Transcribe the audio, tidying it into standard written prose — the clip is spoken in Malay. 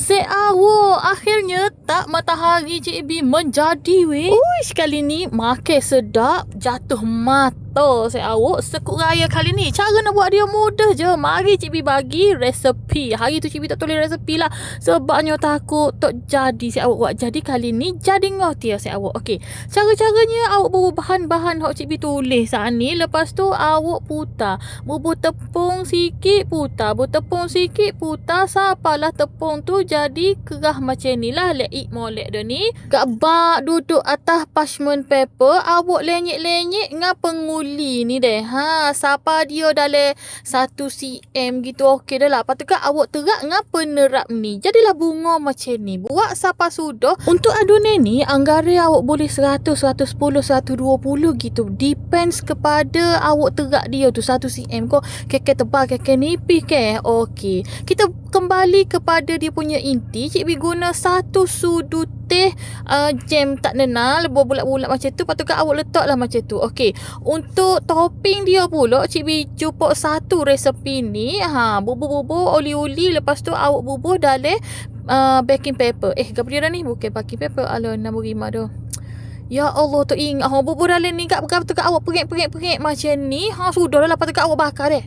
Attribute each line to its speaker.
Speaker 1: Seawak akhirnya tak matahari Cik B menjadi weh. Uish, kali ni makan sedap jatuh mata seawak sekut raya kali ni. Cara nak buat dia mudah je. Mari Cik B bagi resepi. Hari tu Cik B tak tulis resepi lah sebabnya takut tak jadi seawak buat. Jadi kali ni jadi ngotia seawak. Okey, cara-caranya awak bawa bahan-bahan hak Cik B tulis saat ni. Lepas tu awak putar. Bubur tepung sikit putar. Bertepung sikit putar. Sapalah tepung tu jadi kerah macam ni lah. Leik molek dia ni. Kak bak duduk atas parchment paper. Awak lenyek-lenyek dengan penguli ni deh. Sapa dia dalam 1 cm gitu. Okey dah lah. Lepas tu kan awak terak dengan penerap ni. Jadilah bunga macam ni. Buat sapa sudah. Untuk adunan ni, anggaran awak boleh 100, 110, 120 gitu. Depends kepada awak terak dia tu 1 cm kau. Kek tebal, kek nipis ke. Okey. Kita kembali kepada dia punya inti. Cik B guna 1 sudu teh jam tak nenal bulat-bulat macam tu. Lepas tu kan awak letaklah macam tu. Okey, untuk topping dia pula Cik B jupuk 1 resepi ni. Bubur-bubur oli-oli. Lepas tu awak bubur dalam baking paper. Apa dia dah ni? Bukan baking paper. Alah, nama rima dah. Ya Allah, tak ingat. Bubur dalam ni kat tu kat awak perik-perik macam ni. Sudah dah. Lepas tu kat awak bakar deh.